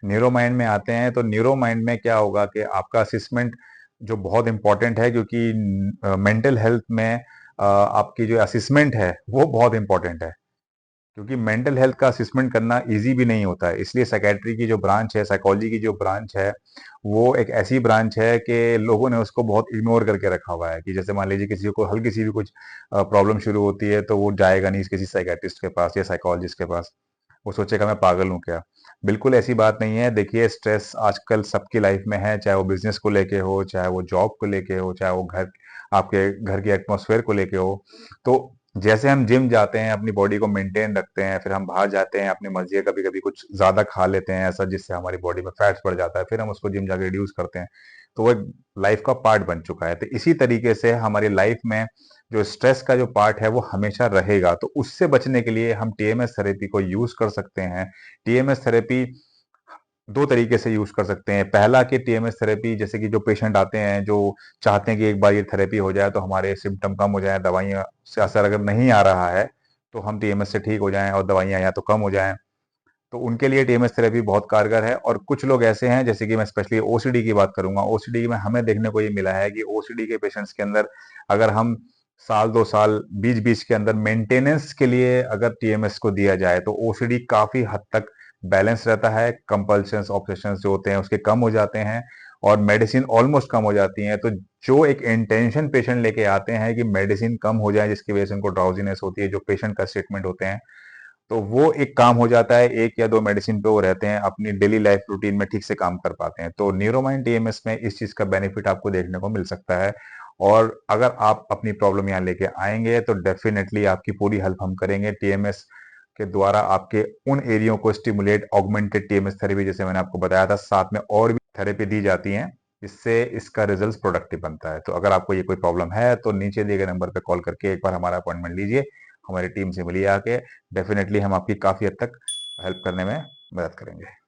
Neuro mind में आते हैं तो न्यूरो माइंड में क्या होगा कि आपका असेसमेंट जो बहुत इंपॉर्टेंट है, क्योंकि मेंटल हेल्थ में आपकी जो असेसमेंट है वो बहुत इंपॉर्टेंट है, क्योंकि मेंटल हेल्थ का असेसमेंट करना इजी भी नहीं होता है। इसलिए साइकेट्री की जो ब्रांच है, साइकोलॉजी की जो ब्रांच है, वो एक ऐसी ब्रांच है कि लोगों ने उसको बहुत इग्नोर करके रखा हुआ है। कि जैसे मान लीजिए किसी को हल्की सी भी कुछ प्रॉब्लम शुरू होती है तो वो जाएगा नहीं किसी साइकेट्रिस्ट के पास या साइकोलॉजिस्ट के पास, वो सोचेगा मैं पागल हूँ क्या। बिल्कुल ऐसी बात नहीं है। देखिए, स्ट्रेस आजकल सबकी लाइफ में है, चाहे वो बिजनेस को लेके हो, चाहे वो जॉब को लेके हो, चाहे वो घर, आपके घर के एटमॉस्फेयर को लेके हो। तो जैसे हम जिम जाते हैं, अपनी बॉडी को मेंटेन रखते हैं, फिर हम बाहर जाते हैं अपनी मर्जी कभी कभी कुछ ज्यादा खा लेते हैं ऐसा जिससे हमारी बॉडी में फैट्स बढ़ जाता है, फिर हम उसको जिम जाके रिड्यूस करते हैं। तो वो एक लाइफ का पार्ट बन चुका है। तो इसी तरीके से हमारी लाइफ में जो स्ट्रेस का जो पार्ट है वो हमेशा रहेगा। तो उससे बचने के लिए हम टीएमएस थेरेपी को यूज कर सकते हैं। टीएमएस थेरेपी दो तरीके से यूज कर सकते हैं। पहला कि टीएमएस थेरेपी, जैसे कि जो पेशेंट आते हैं जो चाहते हैं कि एक बार ये थेरेपी हो जाए तो हमारे सिम्टम कम हो जाए, दवाइयाँ से असर अगर नहीं आ रहा है तो हम टीएमएस से ठीक हो जाएं और दवाइयाँ या तो कम हो जाएं, तो उनके लिए टीएमएस थेरेपी बहुत कारगर है। और कुछ लोग ऐसे हैं, जैसे कि मैं स्पेशली ओसीडी की बात करूंगा, ओसीडी में हमें देखने को ये मिला है कि ओसीडी के पेशेंट्स के अंदर अगर हम साल 2 साल बीच बीच के अंदर मेंटेनेंस के लिए अगर टीएमएस को दिया जाए तो ओसीडी काफी हद तक बैलेंस रहता है। कंपल्शंस ऑब्सेशंस जो होते हैं उसके कम हो जाते हैं और मेडिसिन ऑलमोस्ट कम हो जाती हैं। तो जो एक इंटेंशन पेशेंट लेके आते हैं कि मेडिसिन कम हो जाए जिसकी वजह से उनको ड्राउजीनेस होती है, जो पेशेंट का स्टेटमेंट होते हैं, तो वो एक काम हो जाता है। 1 या 2 मेडिसिन पे वो रहते हैं, अपनी डेली लाइफ रूटीन में ठीक से काम कर पाते हैं। तो न्यूरोमाइंड टीएमएस में इस चीज का बेनिफिट आपको देखने को मिल सकता है। और अगर आप अपनी प्रॉब्लम यहाँ लेके आएंगे तो डेफिनेटली आपकी पूरी हेल्प हम करेंगे। टीएमएस के द्वारा आपके उन एरियो को स्टिमुलेट, ऑगमेंटेड टीएमएस थेरेपी जैसे मैंने आपको बताया था, साथ में और भी थेरेपी दी जाती हैं जिससे इसका रिजल्ट प्रोडक्टिव बनता है। तो अगर आपको ये कोई प्रॉब्लम है तो नीचे दिए गए नंबर पे कॉल करके एक बार हमारा अपॉइंटमेंट लीजिए, हमारी टीम से मिलिए आके। डेफिनेटली हम आपकी काफी हद तक हेल्प करने में मदद करेंगे।